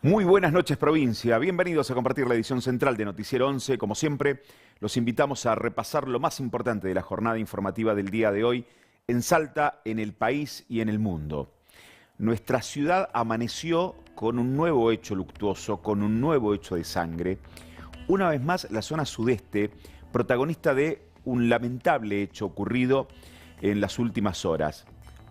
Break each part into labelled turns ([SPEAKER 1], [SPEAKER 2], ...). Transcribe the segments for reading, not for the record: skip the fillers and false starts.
[SPEAKER 1] Muy buenas noches, provincia. Bienvenidos a compartir la edición central de Noticiero 11. Como siempre, los invitamos a repasar lo más importante de la jornada informativa del día de hoy en Salta, en el país y en el mundo. Nuestra ciudad amaneció con un nuevo hecho luctuoso, con un nuevo hecho de sangre. Una vez más, la zona sudeste, protagonista de un lamentable hecho ocurrido en las últimas horas.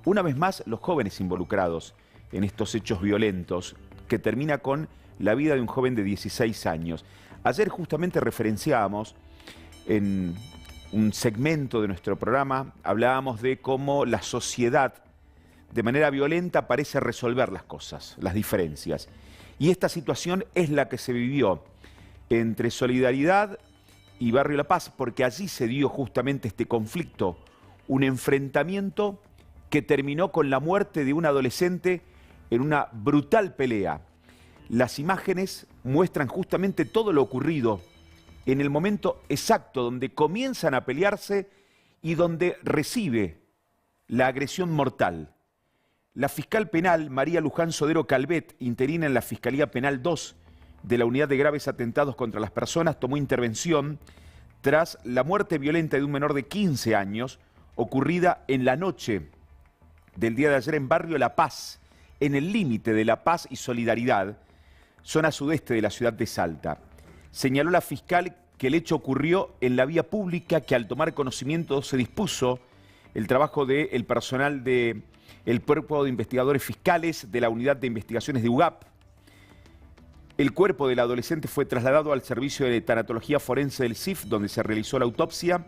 [SPEAKER 1] Una vez más, los jóvenes involucrados en estos hechos violentos, que termina con la vida de un joven de 16 años. Ayer justamente referenciábamos en un segmento de nuestro programa, hablábamos de cómo la sociedad de manera violenta parece resolver las cosas, las diferencias. Y esta situación es la que se vivió entre Solidaridad y Barrio La Paz, porque allí se dio justamente este conflicto, un enfrentamiento que terminó con la muerte de un adolescente en una brutal pelea. Las imágenes muestran justamente todo lo ocurrido en el momento exacto donde comienzan a pelearse y donde recibe la agresión mortal. La fiscal penal María Luján Sodero Calvet, interina en la Fiscalía Penal 2 de la Unidad de Graves Atentados contra las Personas, tomó intervención tras la muerte violenta de un menor de 15 años ocurrida en la noche del día de ayer en Barrio La Paz, en el límite de La Paz y Solidaridad, zona sudeste de la ciudad de Salta. Señaló la fiscal que el hecho ocurrió en la vía pública, que al tomar conocimiento se dispuso el trabajo del personal del Cuerpo de Investigadores Fiscales de la Unidad de Investigaciones de UGAP. El cuerpo del adolescente fue trasladado al servicio de tanatología forense del CIF, donde se realizó la autopsia.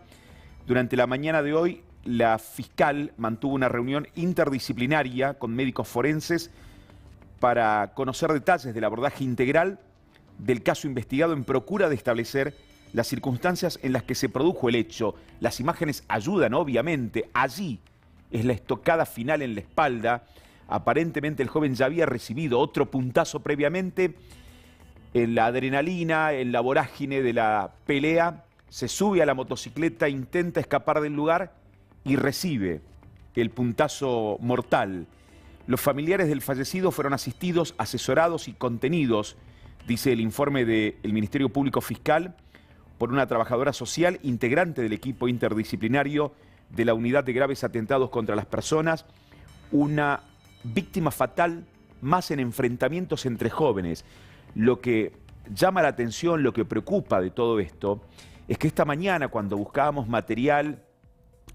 [SPEAKER 1] Durante la mañana de hoy, la fiscal mantuvo una reunión interdisciplinaria con médicos forenses para conocer detalles del abordaje integral del caso investigado en procura de establecer las circunstancias en las que se produjo el hecho. Las imágenes ayudan, obviamente. Allí es la estocada final en la espalda. Aparentemente el joven ya había recibido otro puntazo previamente. En la adrenalina, en la vorágine de la pelea, se sube a la motocicleta, intenta escapar del lugar y recibe el puntazo mortal. Los familiares del fallecido fueron asistidos, asesorados y contenidos, dice el informe del Ministerio Público Fiscal, por una trabajadora social integrante del equipo interdisciplinario de la Unidad de Graves Atentados contra las Personas, una víctima fatal más en enfrentamientos entre jóvenes. Lo que llama la atención, lo que preocupa de todo esto, es que esta mañana, cuando buscábamos material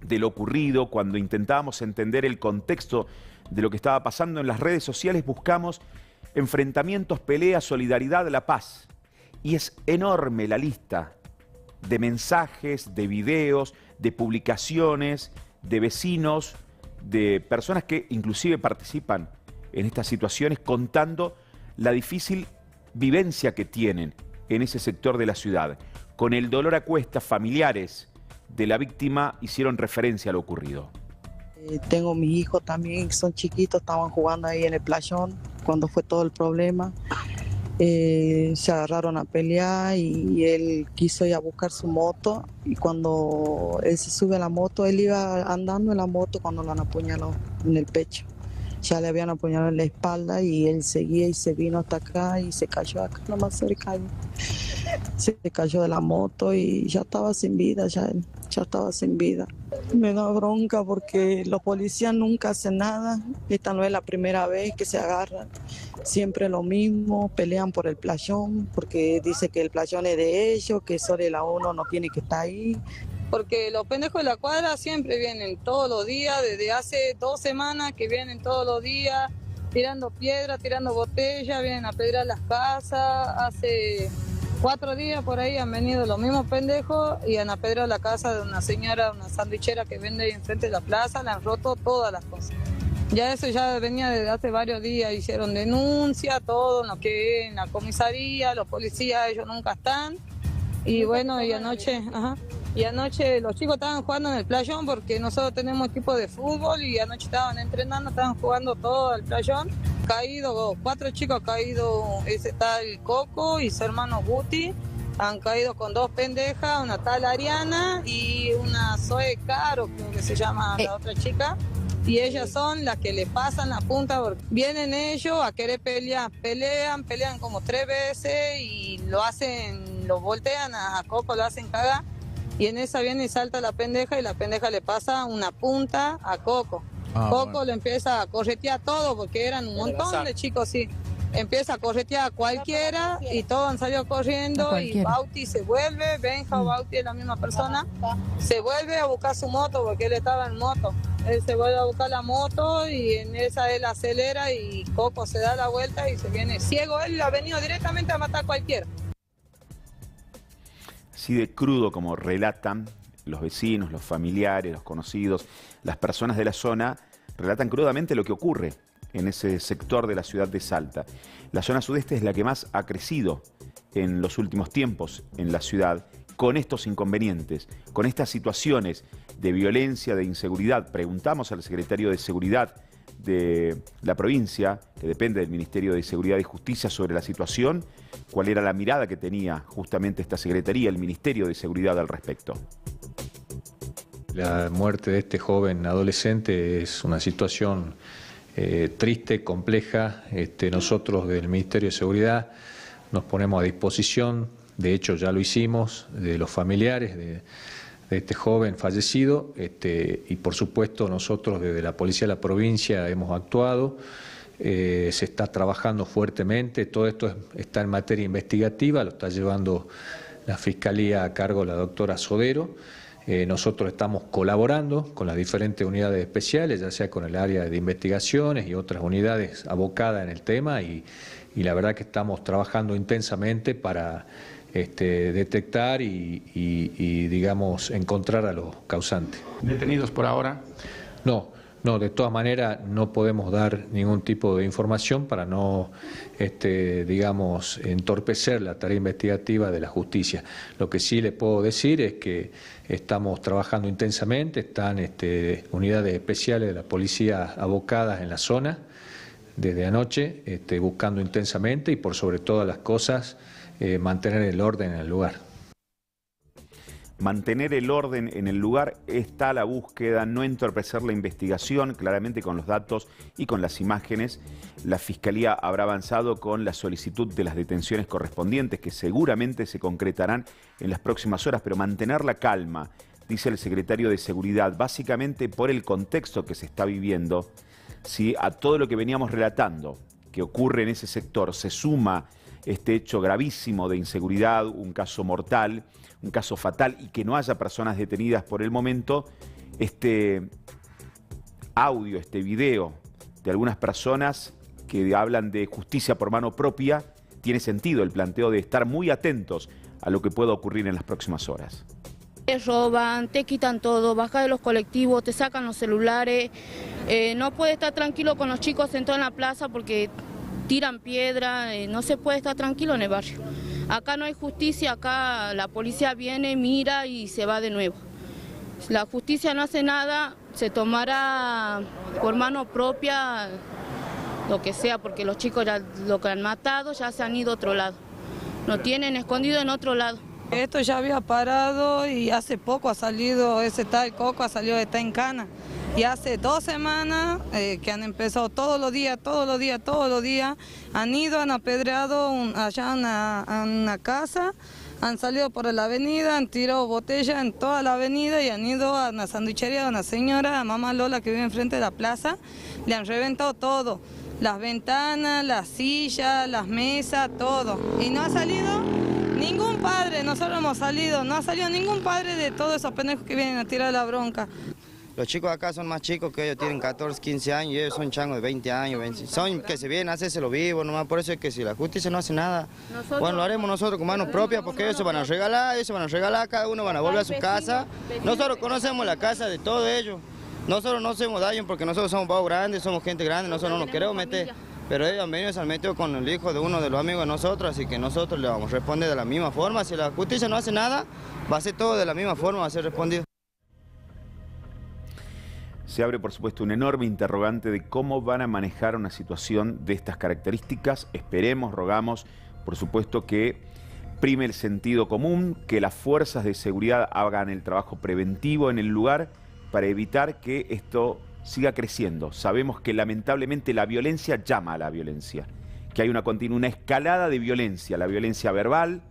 [SPEAKER 1] de lo ocurrido, cuando intentábamos entender el contexto de lo que estaba pasando en las redes sociales, buscamos enfrentamientos, peleas, solidaridad, la paz. Y es enorme la lista de mensajes, de videos, de publicaciones, de vecinos, de personas que inclusive participan en estas situaciones contando la difícil vivencia que tienen en ese sector de la ciudad. Con el dolor a cuestas, familiares de la víctima hicieron referencia a lo ocurrido.
[SPEAKER 2] Tengo mis hijos también, que son chiquitos, estaban jugando ahí en el playón cuando fue todo el problema. Se agarraron a pelear y él quiso ir a buscar su moto, y cuando él se sube a la moto, él iba andando en la moto cuando lo han apuñalado en el pecho. Ya le habían apuñalado en la espalda y él seguía y se vino hasta acá y se cayó acá nomás cerca. Se cayó de la moto y ya estaba sin vida, ya estaba sin vida. Me da bronca porque los policías nunca hacen nada. Esta no es la primera vez que se agarran. Siempre lo mismo, pelean por el playón, porque dice que el playón es de ellos, que solo la uno no tiene que estar ahí.
[SPEAKER 3] Porque los pendejos de la cuadra siempre vienen todos los días, desde hace 2 semanas que vienen todos los días, tirando piedras, tirando botellas, vienen a pedrar las casas. Hace 4 días por ahí han venido los mismos pendejos y han apedrado la casa de una señora, una sandwichera que vende ahí enfrente de la plaza, le han roto todas las cosas. Ya eso ya venía desde hace varios días, hicieron denuncia, todo lo que en la comisaría, los policías, ellos nunca están. Y bueno, y anoche los chicos estaban jugando en el playón porque nosotros tenemos equipo de fútbol y anoche estaban entrenando, estaban jugando todo al playón. Caído, 4 chicos caído, ese tal Coco y su hermano Guti, han caído con 2 pendejas, una tal Ariana y una Zoe Caro, creo que se llama la otra chica. y ellas son las que le pasan la punta, porque vienen ellos a querer pelear, pelean como 3 veces y lo voltean a Coco, lo hacen cagar, y en esa viene y salta la pendeja y la pendeja le pasa una punta a Coco. Coco bueno, lo empieza a corretear todo porque eran un montón de chicos, sí. Empieza a corretear a cualquiera y todos han salido corriendo y Bauti se vuelve, Benja o Bauti es la misma persona, se vuelve a buscar su moto porque él estaba en moto. Él se vuelve a buscar la moto y en esa él acelera y Coco se da la vuelta y se viene ciego. Él ha venido directamente a matar a cualquiera.
[SPEAKER 1] Así de crudo como relatan los vecinos, los familiares, los conocidos, las personas de la zona, relatan crudamente lo que ocurre en ese sector de la ciudad de Salta. La zona sudeste es la que más ha crecido en los últimos tiempos en la ciudad, con estos inconvenientes, con estas situaciones de violencia, de inseguridad. Preguntamos al secretario de Seguridad de la provincia, que depende del Ministerio de Seguridad y Justicia, sobre la situación, cuál era la mirada que tenía justamente esta secretaría, el Ministerio de Seguridad al respecto.
[SPEAKER 4] La muerte de este joven adolescente es una situación triste, compleja. Nosotros del Ministerio de Seguridad nos ponemos a disposición, de hecho ya lo hicimos, de los familiares de este joven fallecido, y por supuesto nosotros desde la Policía de la Provincia hemos actuado, se está trabajando fuertemente, todo esto está en materia investigativa, lo está llevando la Fiscalía a cargo de la doctora Sodero. Nosotros estamos colaborando con las diferentes unidades especiales, ya sea con el área de investigaciones y otras unidades abocadas en el tema, y la verdad que estamos trabajando intensamente para detectar y digamos, encontrar a los causantes.
[SPEAKER 5] ¿Detenidos por ahora?
[SPEAKER 4] No, de todas maneras no podemos dar ningún tipo de información para no, digamos, entorpecer la tarea investigativa de la justicia. Lo que sí le puedo decir es que estamos trabajando intensamente, están unidades especiales de la policía abocadas en la zona desde anoche, buscando intensamente y por sobre todas las cosas mantener el orden en el lugar.
[SPEAKER 1] Mantener el orden en el lugar, está la búsqueda, no entorpecer la investigación, claramente con los datos y con las imágenes. La Fiscalía habrá avanzado con la solicitud de las detenciones correspondientes, que seguramente se concretarán en las próximas horas, pero mantener la calma, dice el secretario de Seguridad, básicamente por el contexto que se está viviendo, si a todo lo que veníamos relatando que ocurre en ese sector se suma este hecho gravísimo de inseguridad, un caso mortal, un caso fatal, y que no haya personas detenidas por el momento, este audio, este video de algunas personas que hablan de justicia por mano propia, tiene sentido el planteo de estar muy atentos a lo que pueda ocurrir en las próximas horas.
[SPEAKER 6] Te roban, te quitan todo, bajas de los colectivos, te sacan los celulares, no puedes estar tranquilo con los chicos sentados en la plaza porque tiran piedra, no se puede estar tranquilo en el barrio. Acá no hay justicia, acá la policía viene, mira y se va de nuevo. La justicia no hace nada, se tomará por mano propia lo que sea, porque los chicos ya lo que han matado ya se han ido a otro lado. Lo tienen escondido en otro lado.
[SPEAKER 3] Esto ya había parado y hace poco ha salido ese tal Coco, ha salido de está en cana. Y hace 2 semanas que han empezado todos los días, han ido, han apedreado allá en una casa, han salido por la avenida, han tirado botellas en toda la avenida y han ido a una sanduichería de una señora, a Mamá Lola, que vive enfrente de la plaza, le han reventado todo, las ventanas, las sillas, las mesas, todo. Y no ha salido ningún padre, nosotros hemos salido, no ha salido ningún padre de todos esos pendejos que vienen a tirar la bronca.
[SPEAKER 7] Los chicos acá son más chicos que ellos, tienen 14, 15 años y ellos son changos de 20 años, 20. Son que se vienen a hacerse lo vivo, nomás por eso es que si la justicia no hace nada, bueno, lo haremos nosotros con manos propias porque ellos se van a regalar, cada uno van a volver a su casa. Nosotros conocemos la casa de todos ellos, nosotros no hacemos daño porque nosotros somos pavos grandes, somos gente grande, nosotros no nos queremos meter, pero ellos han venido y se han metido con el hijo de uno de los amigos de nosotros, así que nosotros le vamos a responder de la misma forma. Si la justicia no hace nada, va a ser todo de la misma forma, va a ser respondido.
[SPEAKER 1] Se abre, por supuesto, un enorme interrogante de cómo van a manejar una situación de estas características. Esperemos, rogamos, por supuesto, que prime el sentido común, que las fuerzas de seguridad hagan el trabajo preventivo en el lugar para evitar que esto siga creciendo. Sabemos que lamentablemente la violencia llama a la violencia, que hay una escalada de violencia, la violencia verbal,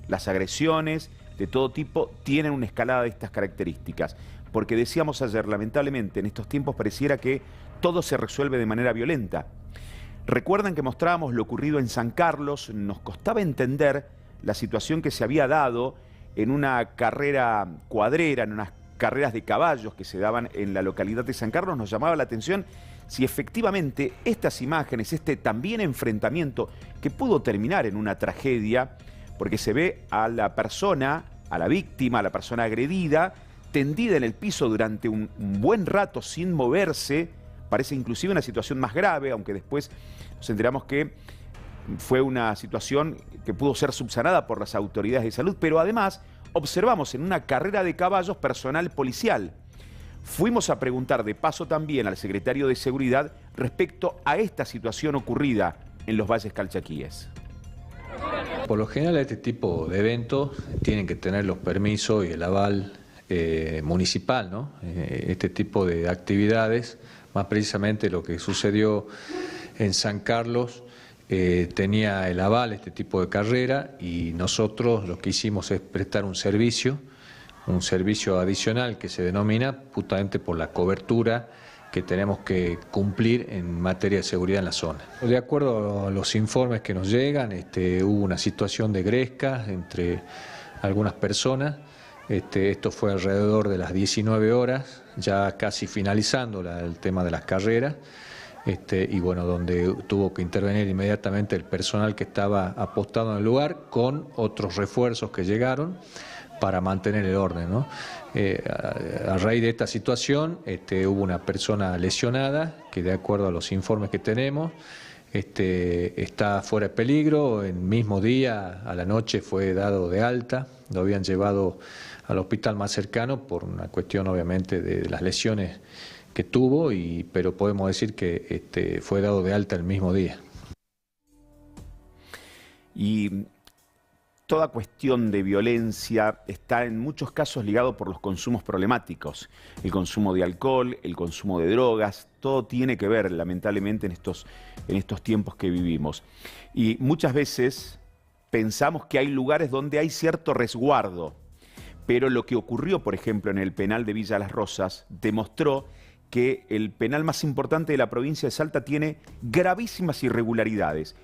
[SPEAKER 1] las agresiones de todo tipo tienen una escalada de estas características. Porque decíamos ayer, lamentablemente en estos tiempos pareciera que todo se resuelve de manera violenta. Recuerdan que mostrábamos lo ocurrido en San Carlos, nos costaba entender la situación que se había dado en una carrera cuadrera, en unas carreras de caballos que se daban en la localidad de San Carlos. Nos llamaba la atención si efectivamente estas imágenes, este también enfrentamiento que pudo terminar en una tragedia, porque se ve a la persona, a la víctima, a la persona agredida, tendida en el piso durante un buen rato sin moverse, parece inclusive una situación más grave, aunque después nos enteramos que fue una situación que pudo ser subsanada por las autoridades de salud, pero además observamos en una carrera de caballos personal policial. Fuimos a preguntar de paso también al secretario de Seguridad respecto a esta situación ocurrida en los Valles Calchaquíes.
[SPEAKER 4] Por lo general este tipo de eventos tienen que tener los permisos y el aval municipal, ¿no? Este tipo de actividades, más precisamente lo que sucedió en San Carlos, tenía el aval este tipo de carrera y nosotros lo que hicimos es prestar un servicio adicional que se denomina justamente por la cobertura que tenemos que cumplir en materia de seguridad en la zona. De acuerdo a los informes que nos llegan, hubo una situación de gresca entre algunas personas. Esto fue alrededor de las 19 horas, ya casi finalizando el tema de las carreras, y bueno, donde tuvo que intervenir inmediatamente el personal que estaba apostado en el lugar con otros refuerzos que llegaron para mantener el orden, ¿no? A raíz de esta situación hubo una persona lesionada que, de acuerdo a los informes que tenemos, está fuera de peligro. El mismo día, a la noche, fue dado de alta, lo habían llevado al hospital más cercano por una cuestión obviamente de las lesiones que tuvo, pero podemos decir que fue dado de alta el mismo día.
[SPEAKER 1] Y toda cuestión de violencia está en muchos casos ligado por los consumos problemáticos. El consumo de alcohol, el consumo de drogas, todo tiene que ver lamentablemente en estos tiempos que vivimos. Y muchas veces pensamos que hay lugares donde hay cierto resguardo, pero lo que ocurrió, por ejemplo, en el penal de Villa Las Rosas, demostró que el penal más importante de la provincia de Salta tiene gravísimas irregularidades,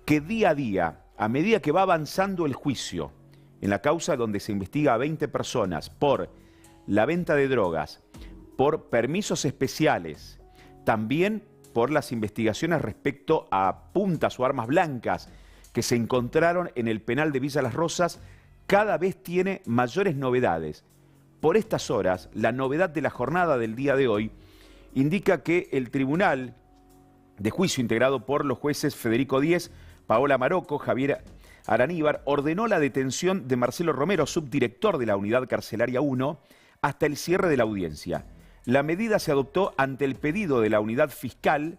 [SPEAKER 1] que día a día, a medida que va avanzando el juicio en la causa donde se investiga a 20 personas por la venta de drogas, por permisos especiales, también por las investigaciones respecto a puntas o armas blancas que se encontraron en el penal de Villa Las Rosas, cada vez tiene mayores novedades. Por estas horas, la novedad de la jornada del día de hoy indica que el Tribunal de Juicio, integrado por los jueces Federico Díez, Paola Marocco, Javier Araníbar, ordenó la detención de Marcelo Romero, subdirector de la Unidad Carcelaria 1, hasta el cierre de la audiencia. La medida se adoptó ante el pedido de la unidad fiscal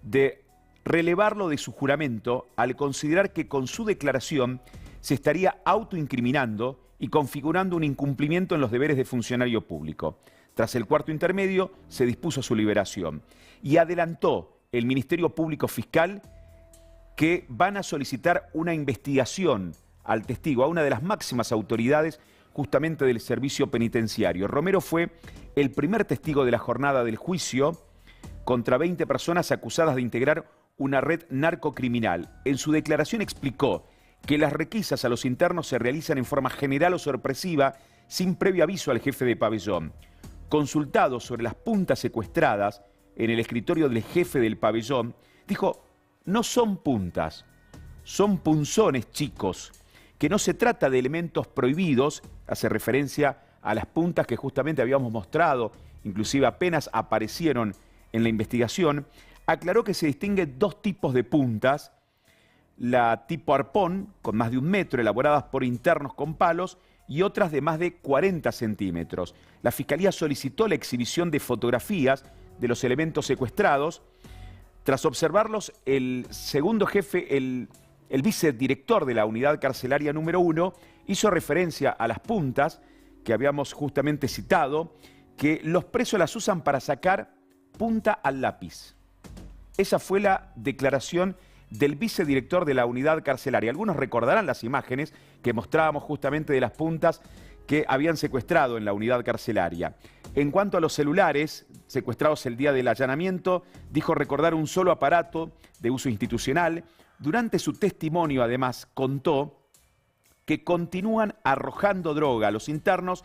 [SPEAKER 1] de relevarlo de su juramento al considerar que con su declaración se estaría autoincriminando y configurando un incumplimiento en los deberes de funcionario público. Tras el cuarto intermedio, se dispuso su liberación. Y adelantó el Ministerio Público Fiscal que van a solicitar una investigación al testigo, a una de las máximas autoridades justamente del servicio penitenciario. Romero fue el primer testigo de la jornada del juicio contra 20 personas acusadas de integrar una red narcocriminal. En su declaración explicó que las requisas a los internos se realizan en forma general o sorpresiva, sin previo aviso al jefe de pabellón. Consultado sobre las puntas secuestradas en el escritorio del jefe del pabellón, dijo: no son puntas, son punzones chicos, que no se trata de elementos prohibidos, hace referencia a las puntas que justamente habíamos mostrado, inclusive apenas aparecieron en la investigación. Aclaró que se distinguen dos tipos de puntas: la tipo arpón, con más de 1 metro, elaboradas por internos con palos, y otras de más de 40 centímetros. La Fiscalía solicitó la exhibición de fotografías de los elementos secuestrados. Tras observarlos, el segundo jefe, el vicedirector de la Unidad Carcelaria número 1, hizo referencia a las puntas que habíamos justamente citado, que los presos las usan para sacar punta al lápiz. Esa fue la declaración del vicedirector de la unidad carcelaria. Algunos recordarán las imágenes que mostrábamos justamente de las puntas que habían secuestrado en la unidad carcelaria. En cuanto a los celulares secuestrados el día del allanamiento, dijo recordar un solo aparato de uso institucional. Durante su testimonio, además, contó que continúan arrojando droga a los internos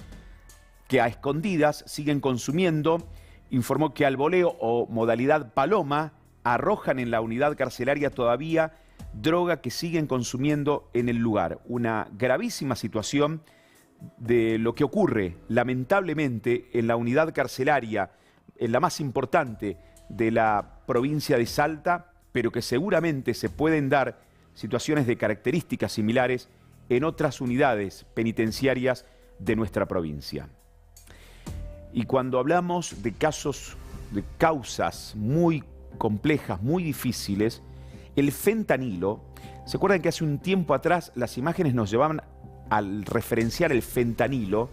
[SPEAKER 1] que a escondidas siguen consumiendo. Informó que al voleo o modalidad paloma arrojan en la unidad carcelaria todavía droga que siguen consumiendo en el lugar. Una gravísima situación de lo que ocurre lamentablemente en la unidad carcelaria, en la más importante de la provincia de Salta, pero que seguramente se pueden dar situaciones de características similares en otras unidades penitenciarias de nuestra provincia. Y cuando hablamos de casos, de causas muy complejas, muy difíciles, el fentanilo, ¿se acuerdan que hace un tiempo atrás las imágenes nos llevaban al referenciar el fentanilo,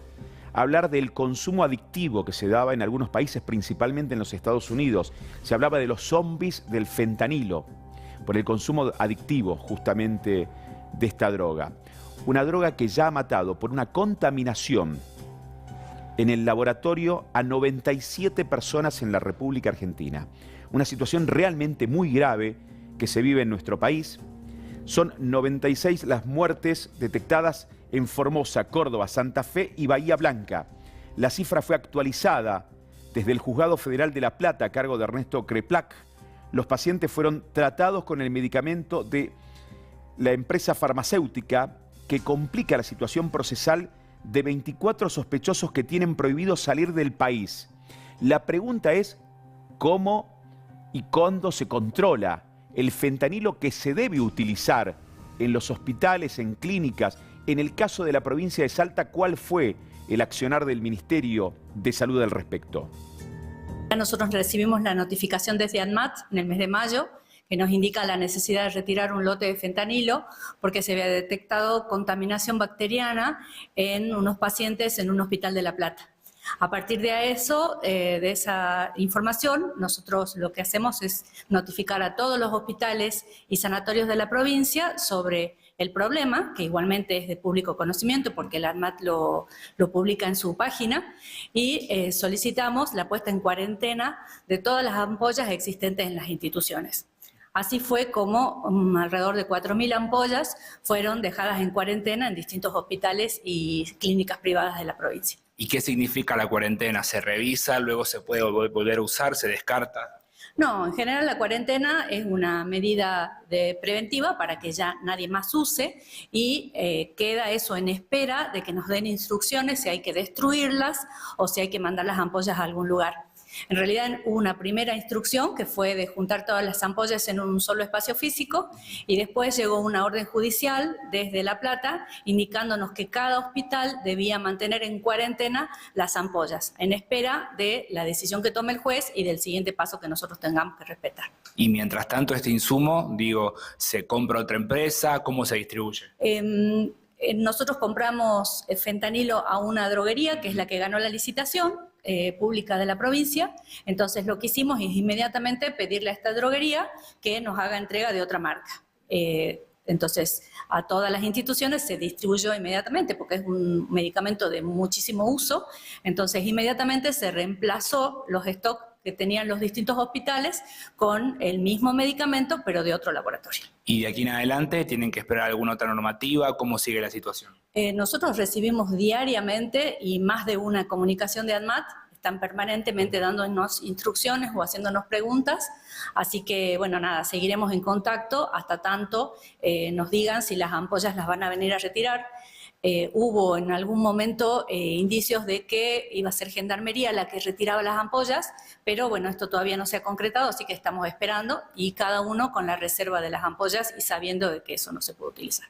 [SPEAKER 1] a hablar del consumo adictivo que se daba en algunos países, principalmente en los Estados Unidos? Se hablaba de los zombies del fentanilo, por el consumo adictivo justamente de esta droga. Una droga que ya ha matado por una contaminación en el laboratorio a 97 personas en la República Argentina. Una situación realmente muy grave que se vive en nuestro país. Son 96 las muertes detectadas en Formosa, Córdoba, Santa Fe y Bahía Blanca. La cifra fue actualizada desde el Juzgado Federal de La Plata a cargo de Ernesto Kreplak. Los pacientes fueron tratados con el medicamento de la empresa farmacéutica que complica la situación procesal de 24 sospechosos que tienen prohibido salir del país. La pregunta es cómo y cuándo se controla el fentanilo que se debe utilizar en los hospitales, en clínicas. En el caso de la provincia de Salta, ¿cuál fue el accionar del Ministerio de Salud al respecto?
[SPEAKER 5] Nosotros recibimos la notificación desde ANMAT en el mes de mayo, que nos indica la necesidad de retirar un lote de fentanilo porque se había detectado contaminación bacteriana en unos pacientes en un hospital de La Plata. A partir de eso, de esa información, nosotros lo que hacemos es notificar a todos los hospitales y sanatorios de la provincia sobre el problema, que igualmente es de público conocimiento porque el ANMAT lo publica en su página, y solicitamos la puesta en cuarentena de todas las ampollas existentes en las instituciones. Así fue como alrededor de 4.000 ampollas fueron dejadas en cuarentena en distintos hospitales y clínicas privadas de la provincia.
[SPEAKER 8] ¿Y qué significa la cuarentena? ¿Se revisa, luego se puede volver a usar, se descarta?
[SPEAKER 5] No, en general la cuarentena es una medida preventiva para que ya nadie más use y queda eso en espera de que nos den instrucciones si hay que destruirlas o si hay que mandar las ampollas a algún lugar. En realidad hubo una primera instrucción que fue de juntar todas las ampollas en un solo espacio físico y después llegó una orden judicial desde La Plata indicándonos que cada hospital debía mantener en cuarentena las ampollas en espera de la decisión que tome el juez y del siguiente paso que nosotros tengamos que respetar.
[SPEAKER 8] Y mientras tanto este insumo, ¿se compra otra empresa? ¿Cómo se distribuye?
[SPEAKER 5] Nosotros compramos fentanilo a una droguería que es la que ganó la licitación pública de la provincia. Entonces lo que hicimos es inmediatamente pedirle a esta droguería que nos haga entrega de otra marca. Entonces a todas las instituciones se distribuyó inmediatamente porque es un medicamento de muchísimo uso. Entonces inmediatamente se reemplazó los stocks que tenían los distintos hospitales con el mismo medicamento pero de otro laboratorio.
[SPEAKER 8] ¿Y de aquí en adelante tienen que esperar alguna otra normativa? ¿Cómo sigue la situación?
[SPEAKER 5] Nosotros recibimos diariamente y más de una comunicación de ANMAT, están permanentemente dándonos instrucciones o haciéndonos preguntas, así que bueno, nada, seguiremos en contacto hasta tanto nos digan si las ampollas las van a venir a retirar. Hubo en algún momento indicios de que iba a ser Gendarmería la que retiraba las ampollas, pero bueno, esto todavía no se ha concretado, así que estamos esperando y cada uno con la reserva de las ampollas y sabiendo de que eso no se puede utilizar.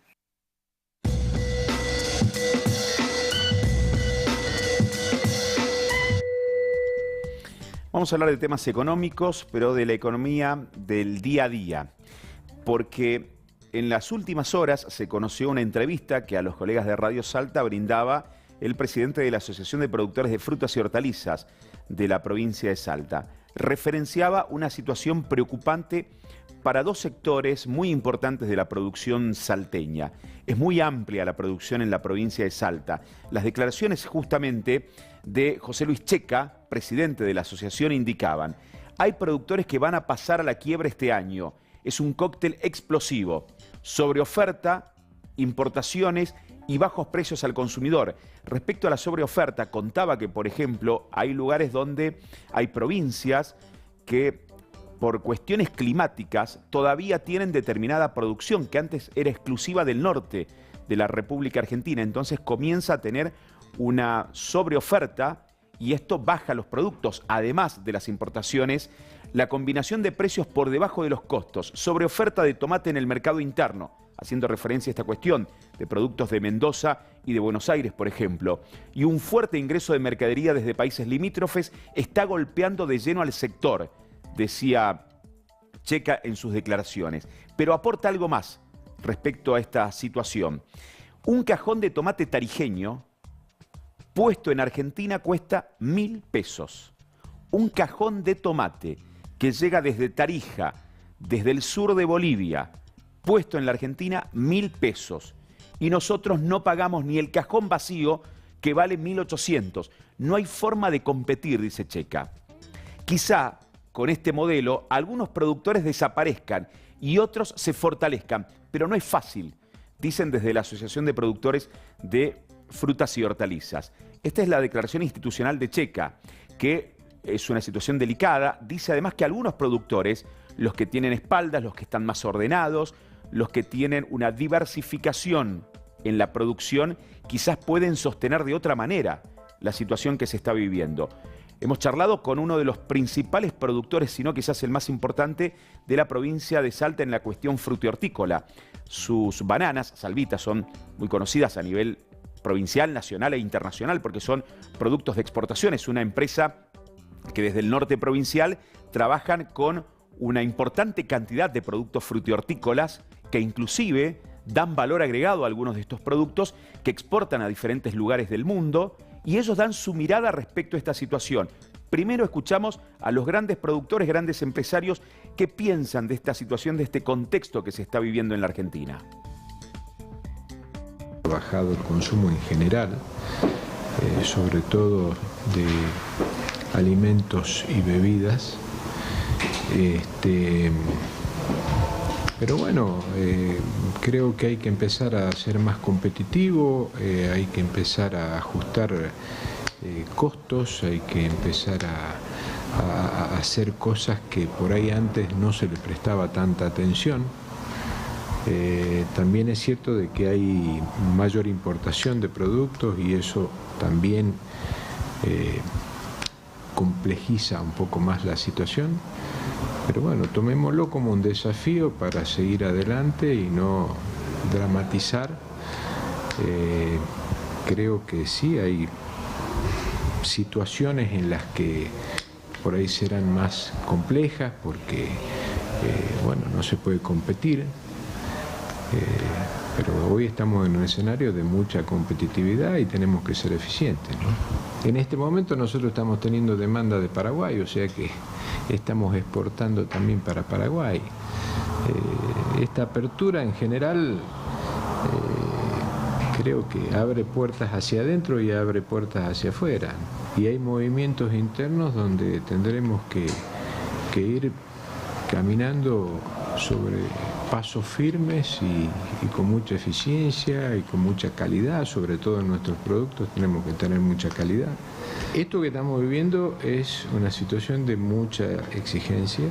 [SPEAKER 1] Vamos a hablar de temas económicos, pero de la economía del día a día, porque en las últimas horas se conoció una entrevista que a los colegas de Radio Salta brindaba el presidente de la Asociación de Productores de Frutas y Hortalizas de la provincia de Salta. referenciaba una situación preocupante para dos sectores muy importantes de la producción salteña. Es muy amplia la producción en la provincia de Salta. Las declaraciones justamente de José Luis Checa, presidente de la asociación, indicaban: hay productores que van a pasar a la quiebra este año. Es un cóctel explosivo. Sobreoferta, importaciones y bajos precios al consumidor. Respecto a la sobreoferta, contaba que, por ejemplo, hay lugares donde hay provincias que por cuestiones climáticas todavía tienen determinada producción que antes era exclusiva del norte de la República Argentina. Entonces comienza a tener una sobreoferta y esto baja los productos. Además de las importaciones, la combinación de precios por debajo de los costos, sobreoferta de tomate en el mercado interno, haciendo referencia a esta cuestión de productos de Mendoza y de Buenos Aires, por ejemplo, y un fuerte ingreso de mercadería desde países limítrofes está golpeando de lleno al sector, decía Checa en sus declaraciones. Pero aporta algo más respecto a esta situación. Un cajón de tomate tarijeño puesto en Argentina cuesta 1.000 pesos. Un cajón de tomate que llega desde Tarija, desde el sur de Bolivia, puesto en la Argentina, 1.000 pesos. Y nosotros no pagamos ni el cajón vacío, que vale 1.800. No hay forma de competir, dice Checa. Quizá con este modelo algunos productores desaparezcan y otros se fortalezcan, pero no es fácil, dicen desde la Asociación de Productores de Frutas y Hortalizas. Esta es la declaración institucional de Checa, que es una situación delicada. Dice además que algunos productores, los que tienen espaldas, los que están más ordenados, los que tienen una diversificación en la producción, quizás pueden sostener de otra manera la situación que se está viviendo. Hemos charlado con uno de los principales productores, si no quizás el más importante, de la provincia de Salta en la cuestión frutihortícola. Sus bananas, Salvita, son muy conocidas a nivel provincial, nacional e internacional porque son productos de exportación. Es una empresa que desde el norte provincial trabajan con una importante cantidad de productos frutihortícolas que inclusive dan valor agregado a algunos de estos productos que exportan a diferentes lugares del mundo, y ellos dan su mirada respecto a esta situación. Primero escuchamos a los grandes productores, grandes empresarios que piensan de esta situación, de este contexto que se está viviendo en la Argentina.
[SPEAKER 9] Ha bajado el consumo en general, sobre todo de alimentos y bebidas. Pero bueno, creo que hay que empezar a ser más competitivo, hay que empezar a ajustar costos, hay que empezar a hacer cosas que por ahí antes no se le prestaba tanta atención. También es cierto de que hay mayor importación de productos y eso también complejiza un poco más la situación. Pero bueno, tomémoslo como un desafío para seguir adelante y no dramatizar. Creo que sí hay situaciones en las que por ahí serán más complejas porque, bueno, no se puede competir. Pero hoy estamos en un escenario de mucha competitividad y tenemos que ser eficientes, ¿no? En este momento nosotros estamos teniendo demanda de Paraguay, o sea que estamos exportando también para Paraguay. Esta apertura en general creo que abre puertas hacia adentro y abre puertas hacia afuera. Y hay movimientos internos donde tendremos que ir caminando sobre pasos firmes y con mucha eficiencia y con mucha calidad, sobre todo en nuestros productos tenemos que tener mucha calidad. Esto que estamos viviendo es una situación de mucha exigencia.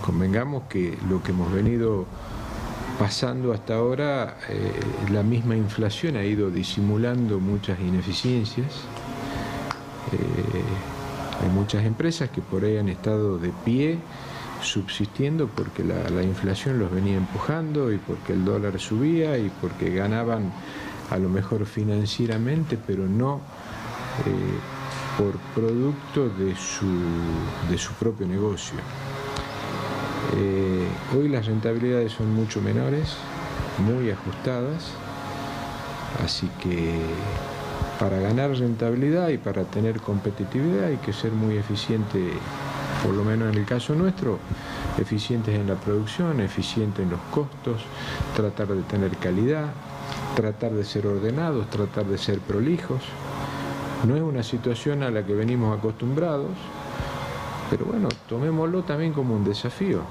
[SPEAKER 9] Convengamos que lo que hemos venido pasando hasta ahora, la misma inflación ha ido disimulando muchas ineficiencias. Hay muchas empresas que por ahí han estado de pie, subsistiendo porque la inflación los venía empujando y porque el dólar subía y porque ganaban a lo mejor financieramente, pero no por producto de su propio negocio. Hoy las rentabilidades son mucho menores, muy ajustadas, así que para ganar rentabilidad y para tener competitividad hay que ser muy eficiente, por lo menos en el caso nuestro, eficientes en la producción, eficientes en los costos, tratar de tener calidad, tratar de ser ordenados, tratar de ser prolijos. No es una situación a la que venimos acostumbrados, pero bueno, tomémoslo también como un desafío.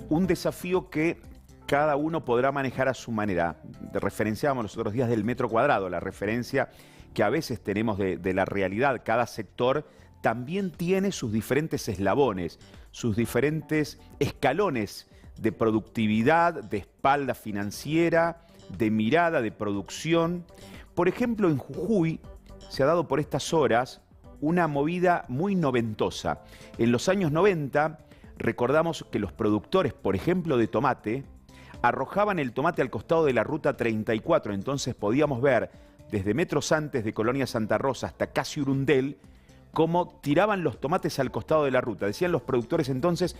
[SPEAKER 1] Un desafío que cada uno podrá manejar a su manera. Referenciábamos los otros días del metro cuadrado, la referencia que a veces tenemos de la realidad. Cada sector también tiene sus diferentes eslabones, sus diferentes escalones de productividad, de espalda financiera, de mirada, de producción. Por ejemplo, en Jujuy se ha dado por estas horas una movida muy noventosa. En los años 90 recordamos que los productores, por ejemplo, de tomate, arrojaban el tomate al costado de la ruta 34, entonces podíamos ver desde metros antes de Colonia Santa Rosa hasta casi Urundel cómo tiraban los tomates al costado de la ruta. Decían los productores entonces,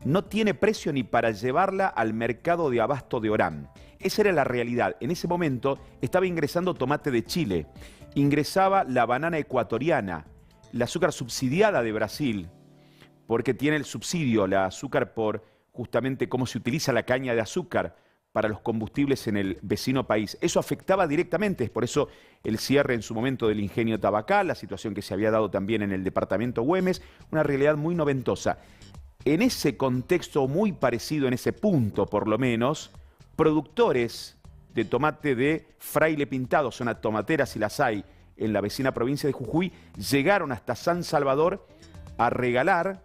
[SPEAKER 1] no tiene precio ni para llevarla al mercado de abasto de Orán. Esa era la realidad. En ese momento estaba ingresando tomate de Chile, ingresaba la banana ecuatoriana, el azúcar subsidiada de Brasil, porque tiene el subsidio, la azúcar, por justamente cómo se utiliza la caña de azúcar para los combustibles en el vecino país. Eso afectaba directamente, es por eso el cierre en su momento del ingenio Tabacal, la situación que se había dado también en el departamento Güemes, una realidad muy noventosa. En ese contexto muy parecido, en ese punto por lo menos, productores de tomate de Fraile Pintado, zona tomatera si las hay en la vecina provincia de Jujuy, llegaron hasta San Salvador a regalar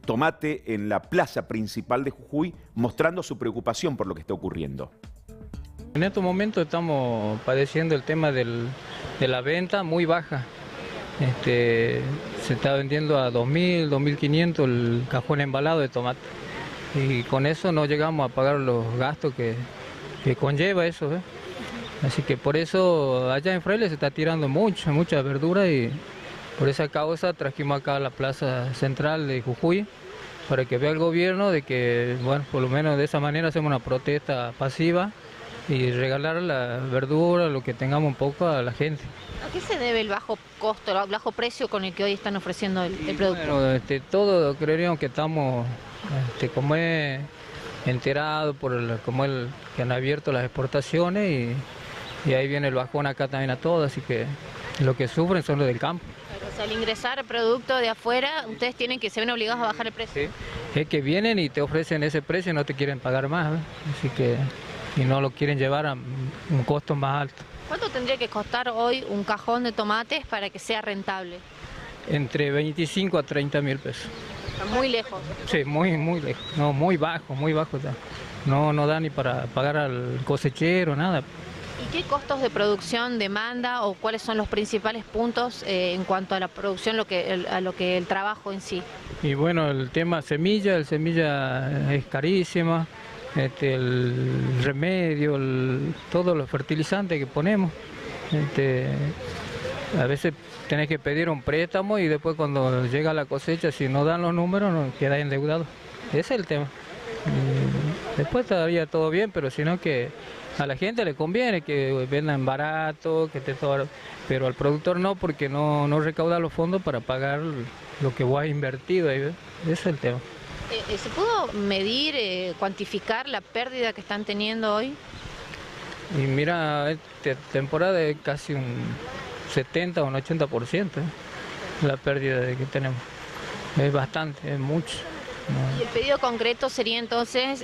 [SPEAKER 1] tomate en la plaza principal de Jujuy, mostrando su preocupación por lo que está ocurriendo.
[SPEAKER 10] En estos momentos estamos padeciendo el tema de la venta muy baja. Se está vendiendo a 2.000, 2.500 el cajón embalado de tomate. Y con eso no llegamos a pagar los gastos que conlleva eso. Así que por eso allá en Fraile se está tirando mucha verdura y por esa causa trajimos acá a la plaza central de Jujuy para que vea el gobierno de que, bueno, por lo menos de esa manera hacemos una protesta pasiva y regalar la verdura, lo que tengamos un poco a la gente.
[SPEAKER 11] ¿A qué se debe el bajo costo, el bajo precio con el que hoy están ofreciendo el producto?
[SPEAKER 10] Bueno, todo creeríamos que estamos, como es enterado por que han abierto las exportaciones y ahí viene el bajón acá también a todos, así que lo que sufren son los del campo.
[SPEAKER 11] O sea, al ingresar producto de afuera, ustedes se ven obligados a bajar el precio.
[SPEAKER 10] Sí. Es que vienen y te ofrecen ese precio y no te quieren pagar más, así que y no lo quieren llevar a un costo más alto.
[SPEAKER 11] ¿Cuánto tendría que costar hoy un cajón de tomates para que sea rentable?
[SPEAKER 10] Entre 25 a 30 mil pesos.
[SPEAKER 11] Está muy lejos.
[SPEAKER 10] Sí, muy lejos. No, muy bajo. No da ni para pagar al cosechero, nada.
[SPEAKER 11] ¿Y qué costos de producción demanda o cuáles son los principales puntos en cuanto a la producción, a lo que el trabajo en sí?
[SPEAKER 10] Y bueno, el tema semilla es carísima, el remedio, todos los fertilizantes que ponemos. A veces tenés que pedir un préstamo y después cuando llega la cosecha, si no dan los números, no queda endeudado. Ese es el tema. Después todavía todo bien, pero sino que a la gente le conviene que vendan barato, pero al productor no, porque no recauda los fondos para pagar lo que vos has invertido. Ese es el tema.
[SPEAKER 11] ¿Se pudo medir, cuantificar la pérdida que están teniendo hoy?
[SPEAKER 10] Y mira, esta temporada es casi un 70 o un 80% la pérdida que tenemos. Es bastante, es mucho.
[SPEAKER 11] ¿Y el pedido concreto sería entonces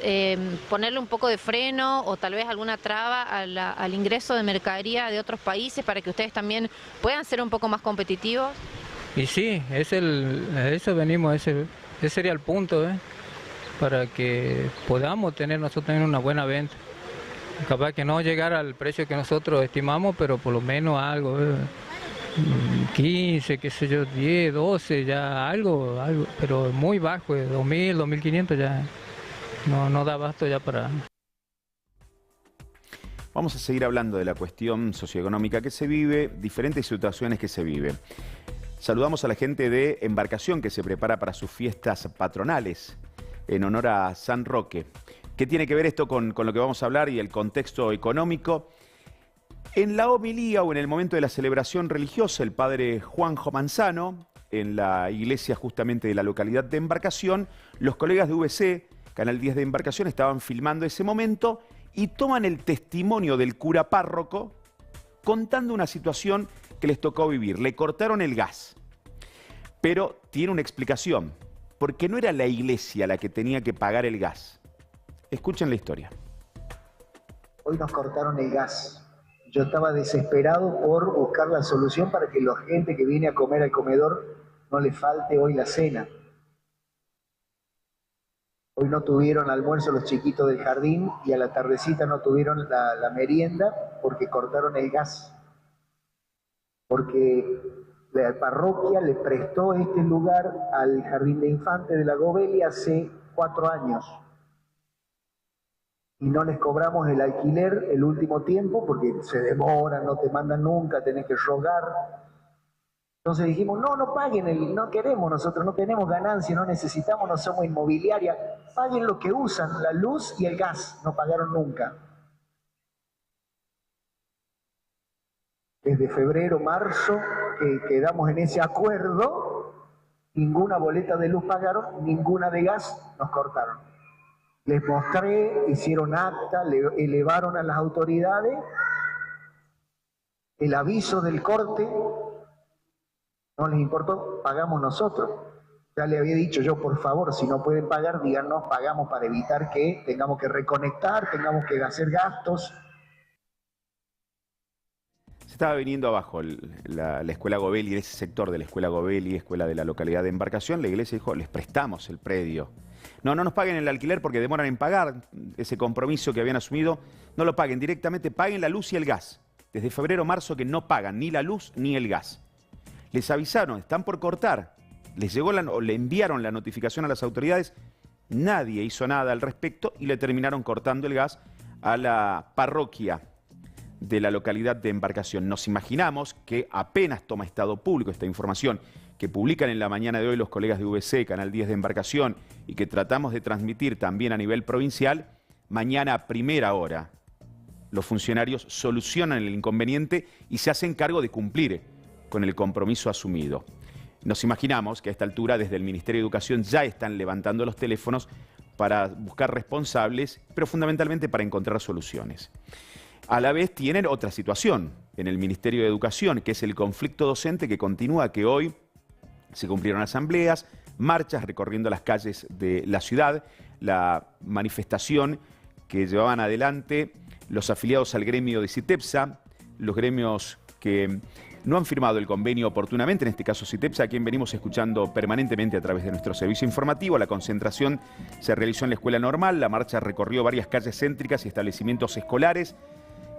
[SPEAKER 11] ponerle un poco de freno o tal vez alguna traba al ingreso de mercadería de otros países para que ustedes también puedan ser un poco más competitivos?
[SPEAKER 10] Y sí, eso venimos, ese sería el punto, para que podamos tener nosotros también una buena venta. Capaz que no llegar al precio que nosotros estimamos, pero por lo menos algo, 15, qué sé yo, 10, 12, ya algo, pero muy bajo, 2.000, 2.500 ya no da abasto ya para...
[SPEAKER 1] Vamos a seguir hablando de la cuestión socioeconómica que se vive, diferentes situaciones que se viven. Saludamos a la gente de Embarcación que se prepara para sus fiestas patronales en honor a San Roque. ¿Qué tiene que ver esto con lo que vamos a hablar y el contexto económico? En la homilía o en el momento de la celebración religiosa, el padre Juanjo Manzano, en la iglesia justamente de la localidad de Embarcación, los colegas de VC, Canal 10 de Embarcación, estaban filmando ese momento y toman el testimonio del cura párroco contando una situación que les tocó vivir. Le cortaron el gas, pero tiene una explicación, porque no era la iglesia la que tenía que pagar el gas. Escuchen la historia.
[SPEAKER 12] Hoy nos cortaron el gas. Yo estaba desesperado por buscar la solución para que la gente que viene a comer al comedor no le falte hoy la cena. Hoy no tuvieron almuerzo los chiquitos del jardín y a la tardecita no tuvieron la merienda porque cortaron el gas. Porque la parroquia le prestó este lugar al Jardín de Infantes de la Gobelia hace 4 años. Y no les cobramos el alquiler el último tiempo porque se demora, no te mandan nunca, tenés que rogar. Entonces dijimos, no paguen, no queremos nosotros, no tenemos ganancia, no necesitamos, no somos inmobiliaria. Paguen lo que usan, la luz y el gas, no pagaron nunca. Desde febrero, marzo, que quedamos en ese acuerdo, ninguna boleta de luz pagaron, ninguna de gas nos cortaron. Les mostré, hicieron acta, le elevaron a las autoridades el aviso del corte, no les importó, pagamos nosotros. Ya le había dicho yo, por favor, si no pueden pagar, díganos, pagamos para evitar que tengamos que reconectar, tengamos que hacer gastos.
[SPEAKER 1] Se estaba viniendo abajo la escuela Gobelia, ese sector de la escuela Gobelia, escuela de la localidad de Embarcación. La iglesia dijo, les prestamos el predio. No nos paguen el alquiler porque demoran en pagar ese compromiso que habían asumido. No lo paguen directamente, paguen la luz y el gas. Desde febrero, marzo que no pagan ni la luz ni el gas. Les avisaron, están por cortar. Les llegó le enviaron la notificación a las autoridades. Nadie hizo nada al respecto y le terminaron cortando el gas a la parroquia de la localidad de Embarcación. Nos imaginamos que apenas toma estado público esta información que publican en la mañana de hoy los colegas de VC, Canal 10 de Embarcación, y que tratamos de transmitir también a nivel provincial, mañana a primera hora los funcionarios solucionan el inconveniente y se hacen cargo de cumplir con el compromiso asumido. Nos imaginamos que a esta altura desde el Ministerio de Educación ya están levantando los teléfonos para buscar responsables, pero fundamentalmente para encontrar soluciones. A la vez tienen otra situación en el Ministerio de Educación, que es el conflicto docente que continúa, que hoy se cumplieron asambleas, marchas recorriendo las calles de la ciudad, la manifestación que llevaban adelante los afiliados al gremio de CITEPSA, los gremios que no han firmado el convenio oportunamente, en este caso CITEPSA, a quien venimos escuchando permanentemente a través de nuestro servicio informativo. La concentración se realizó en la escuela normal, la marcha recorrió varias calles céntricas y establecimientos escolares.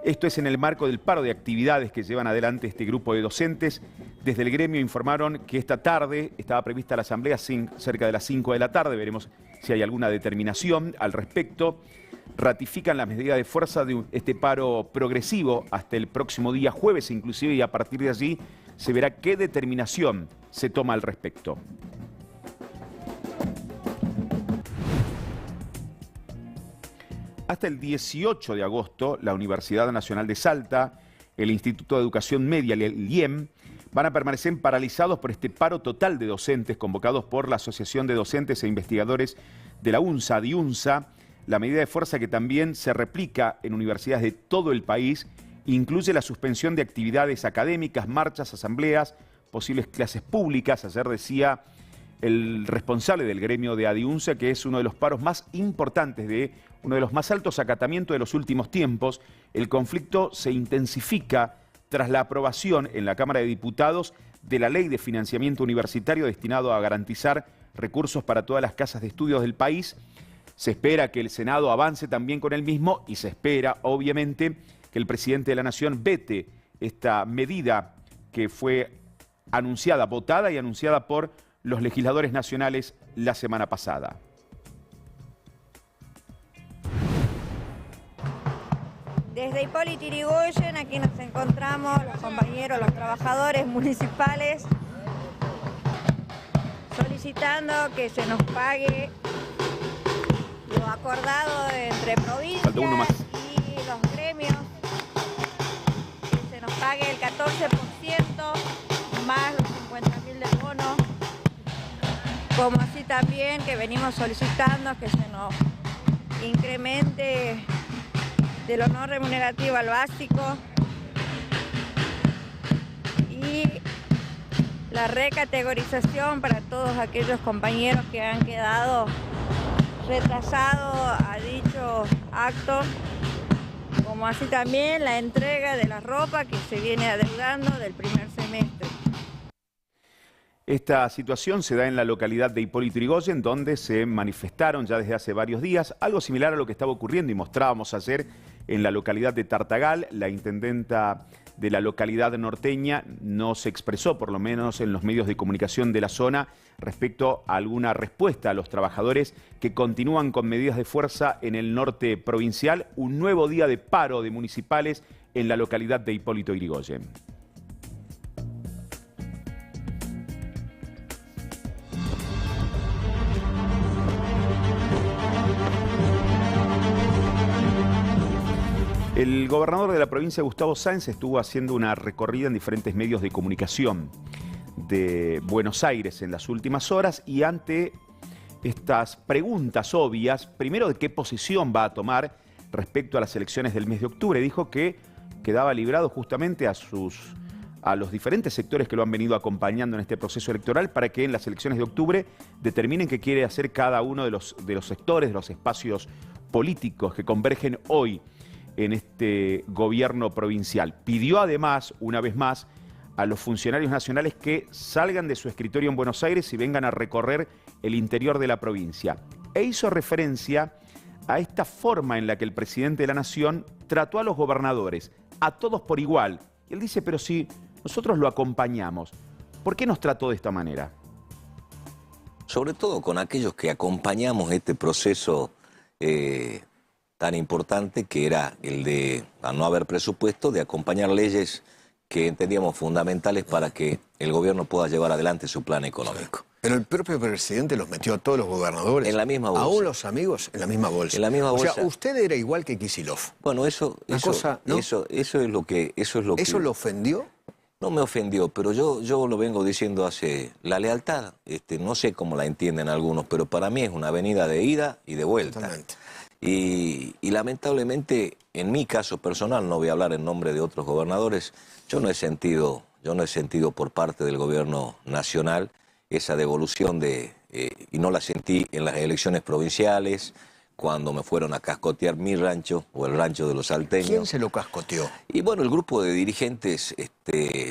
[SPEAKER 1] Esto es en el marco del paro de actividades que llevan adelante este grupo de docentes. Desde el gremio informaron que esta tarde estaba prevista la asamblea cerca de las 5 de la tarde. Veremos si hay alguna determinación al respecto. Ratifican la medida de fuerza de este paro progresivo hasta el próximo día jueves inclusive, y a partir de allí se verá qué determinación se toma al respecto. Hasta el 18 de agosto, la Universidad Nacional de Salta, el Instituto de Educación Media y el IEM van a permanecer paralizados por este paro total de docentes convocados por la Asociación de Docentes e Investigadores de la UNSA, DIUNSA. La medida de fuerza, que también se replica en universidades de todo el país, incluye la suspensión de actividades académicas, marchas, asambleas, posibles clases públicas. Ayer decía el responsable del gremio de ADIUNSA que es uno de los paros más importantes, de uno de los más altos acatamientos de los últimos tiempos. El conflicto se intensifica tras la aprobación en la Cámara de Diputados de la Ley de Financiamiento Universitario destinado a garantizar recursos para todas las casas de estudios del país. Se espera que el Senado avance también con el mismo y se espera, obviamente, que el presidente de la Nación vete esta medida que fue anunciada, votada y anunciada por los legisladores nacionales la semana pasada.
[SPEAKER 13] Desde Hipólito Yrigoyen, aquí nos encontramos los compañeros, los trabajadores municipales, solicitando que se nos pague lo acordado entre provincias y los gremios pague el 14% más los 50.000 de bono, como así también que venimos solicitando que se nos incremente de lo no remunerativo al básico y la recategorización para todos aquellos compañeros que han quedado retrasados a dicho acto, como así también la entrega de la ropa que se viene adeudando del primer semestre.
[SPEAKER 1] Esta situación se da en la localidad de Hipólito Yrigoyen, donde se manifestaron ya desde hace varios días, algo similar a lo que estaba ocurriendo y mostrábamos ayer en la localidad de Tartagal. La intendenta de la localidad norteña no se expresó, por lo menos en los medios de comunicación de la zona, respecto a alguna respuesta a los trabajadores que continúan con medidas de fuerza en el norte provincial. Un nuevo día de paro de municipales en la localidad de Hipólito Yrigoyen. El gobernador de la provincia, Gustavo Sáenz, estuvo haciendo una recorrida en diferentes medios de comunicación de Buenos Aires en las últimas horas y ante estas preguntas obvias, primero de qué posición va a tomar respecto a las elecciones del mes de octubre, dijo que quedaba librado justamente a los diferentes sectores que lo han venido acompañando en este proceso electoral para que en las elecciones de octubre determinen qué quiere hacer cada uno de los sectores, de los espacios políticos que convergen hoy en este gobierno provincial. Pidió además, una vez más, a los funcionarios nacionales que salgan de su escritorio en Buenos Aires y vengan a recorrer el interior de la provincia. E hizo referencia a esta forma en la que el presidente de la Nación trató a los gobernadores, a todos por igual. Y él dice, pero si nosotros lo acompañamos, ¿por qué nos trató de esta manera?
[SPEAKER 14] Sobre todo con aquellos que acompañamos este proceso tan importante que era el de, al no haber presupuesto, de acompañar leyes que entendíamos fundamentales para que el gobierno pueda llevar adelante su plan económico.
[SPEAKER 15] Pero el propio presidente los metió a todos los gobernadores.
[SPEAKER 14] En la misma bolsa.
[SPEAKER 15] Aún los amigos en la misma bolsa.
[SPEAKER 14] En la misma bolsa.
[SPEAKER 15] O sea, usted era igual que Kicillof.
[SPEAKER 14] Bueno, eso es lo que... ¿Eso
[SPEAKER 15] lo ofendió?
[SPEAKER 14] No me ofendió, pero yo lo vengo diciendo hace... La lealtad, no sé cómo la entienden algunos, pero para mí es una avenida de ida y de vuelta.
[SPEAKER 15] Totalmente.
[SPEAKER 14] Y lamentablemente, en mi caso personal, no voy a hablar en nombre de otros gobernadores, yo no he sentido por parte del gobierno nacional esa devolución y no la sentí en las elecciones provinciales, cuando me fueron a cascotear mi rancho o el rancho de los salteños.
[SPEAKER 15] ¿Quién se lo cascoteó?
[SPEAKER 14] Y bueno, el grupo de dirigentes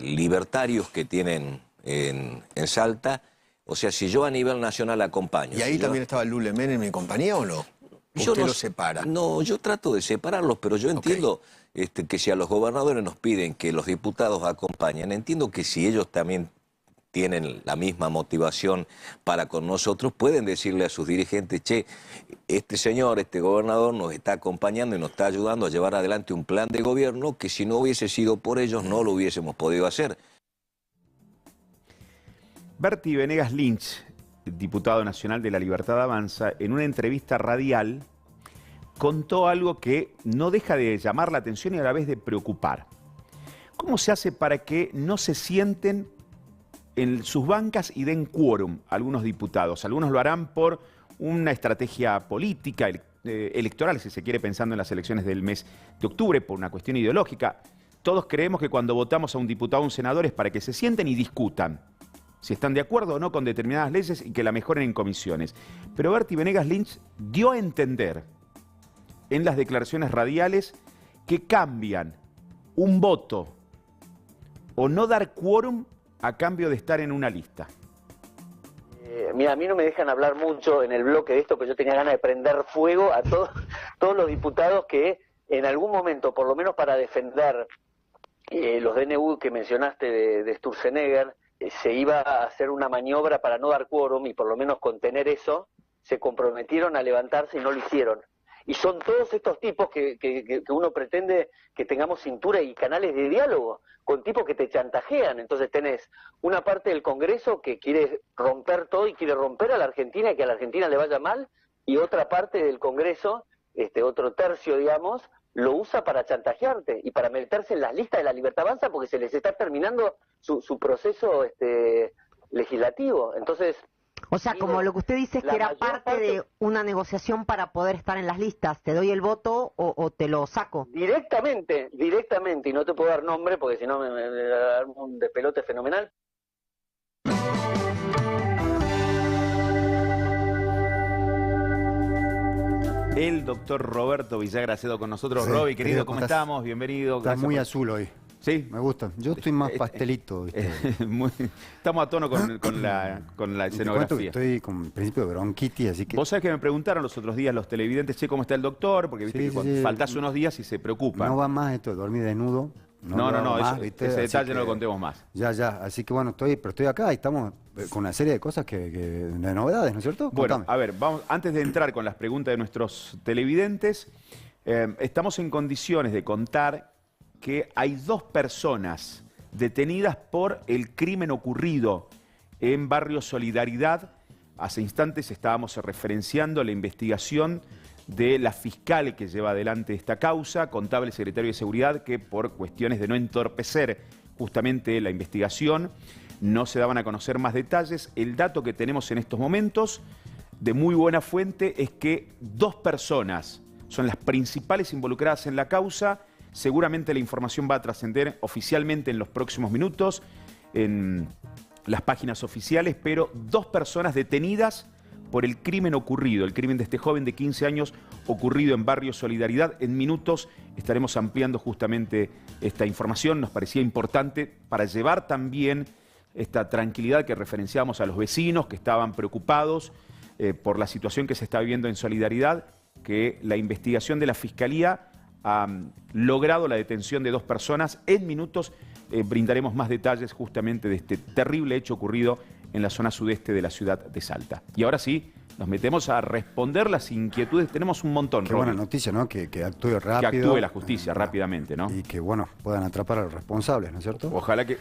[SPEAKER 14] libertarios que tienen en Salta. O sea, si yo a nivel nacional acompaño...
[SPEAKER 15] ¿Y ahí también estaba Lule Men en mi compañía o no? ¿Usted los separa?
[SPEAKER 14] No, yo trato de separarlos, pero yo entiendo que si a los gobernadores nos piden que los diputados acompañen, entiendo que si ellos también tienen la misma motivación para con nosotros, pueden decirle a sus dirigentes, che, este señor, este gobernador nos está acompañando y nos está ayudando a llevar adelante un plan de gobierno que si no hubiese sido por ellos no lo hubiésemos podido hacer.
[SPEAKER 1] Berti Venegas Lynch, diputado nacional de La Libertad Avanza, en una entrevista radial contó algo que no deja de llamar la atención y a la vez de preocupar. ¿Cómo se hace para que no se sienten en sus bancas y den quórum algunos diputados? Algunos lo harán por una estrategia política, electoral, si se quiere, pensando en las elecciones del mes de octubre, por una cuestión ideológica. Todos creemos que cuando votamos a un diputado o un senador es para que se sienten y discutan si están de acuerdo o no con determinadas leyes y que la mejoren en comisiones. Pero Berti Venegas Lynch dio a entender en las declaraciones radiales que cambian un voto o no dar quórum a cambio de estar en una lista.
[SPEAKER 16] Mira, a mí no me dejan hablar mucho en el bloque de esto, que yo tenía ganas de prender fuego a todos los diputados que en algún momento, por lo menos para defender los DNU que mencionaste de Sturzenegger, se iba a hacer una maniobra para no dar quórum y por lo menos contener eso, se comprometieron a levantarse y no lo hicieron. Y son todos estos tipos que uno pretende que tengamos cintura y canales de diálogo, con tipos que te chantajean. Entonces tenés una parte del Congreso que quiere romper todo y quiere romper a la Argentina y que a la Argentina le vaya mal, y otra parte del Congreso, otro tercio, digamos, lo usa para chantajearte y para meterse en las listas de la Libertad Avanza porque se les está terminando su proceso legislativo. Entonces,
[SPEAKER 17] o sea, como lo que usted dice es que era parte de una negociación para poder estar en las listas. ¿Te doy el voto o te lo saco?
[SPEAKER 16] Directamente, y no te puedo dar nombre porque si no me da un despelote fenomenal.
[SPEAKER 1] El doctor Roberto Villagra ha sido con nosotros. Sí, Roby, querido, ¿cómo estamos? Bienvenido.
[SPEAKER 18] Estás muy azul hoy.
[SPEAKER 1] Sí.
[SPEAKER 18] Me gusta. Yo estoy más pastelito.
[SPEAKER 1] Estamos a tono con la escenografía.
[SPEAKER 18] Estoy con principio de bronquitis, así que...
[SPEAKER 1] Vos sabés que me preguntaron los otros días los televidentes, che, ¿cómo está el doctor? Porque viste que faltás unos días y se preocupan.
[SPEAKER 18] No va más esto de dormir desnudo.
[SPEAKER 1] No, ese detalle no lo contemos más.
[SPEAKER 18] Ya, así que bueno, estoy acá y estamos con una serie de cosas de novedades, ¿no es cierto?
[SPEAKER 1] Bueno,
[SPEAKER 18] Contame.
[SPEAKER 1] a ver, vamos, antes de entrar con las preguntas de nuestros televidentes, estamos en condiciones de contar que hay 2 personas detenidas por el crimen ocurrido en Barrio Solidaridad. Hace instantes estábamos referenciando la investigación de la fiscal que lleva adelante esta causa, contaba el secretario de Seguridad que por cuestiones de no entorpecer justamente la investigación no se daban a conocer más detalles. El dato que tenemos en estos momentos de muy buena fuente es que 2 personas son las principales involucradas en la causa. Seguramente la información va a trascender oficialmente en los próximos minutos en las páginas oficiales, pero 2 personas detenidas por el crimen ocurrido, el crimen de este joven de 15 años ocurrido en Barrio Solidaridad. En minutos estaremos ampliando justamente esta información. Nos parecía importante para llevar también esta tranquilidad que referenciamos a los vecinos que estaban preocupados por la situación que se está viviendo en Solidaridad, que la investigación de la Fiscalía ha logrado la detención de 2 personas. En minutos brindaremos más detalles justamente de este terrible hecho ocurrido en la zona sudeste de la ciudad de Salta. Y ahora sí, nos metemos a responder las inquietudes. Tenemos un montón,
[SPEAKER 18] Qué buena noticia, ¿no? Que actúe rápido.
[SPEAKER 1] Que actúe la justicia rápidamente, ¿no?
[SPEAKER 18] Y que, bueno, puedan atrapar a los responsables, ¿no es cierto?
[SPEAKER 1] Ojalá que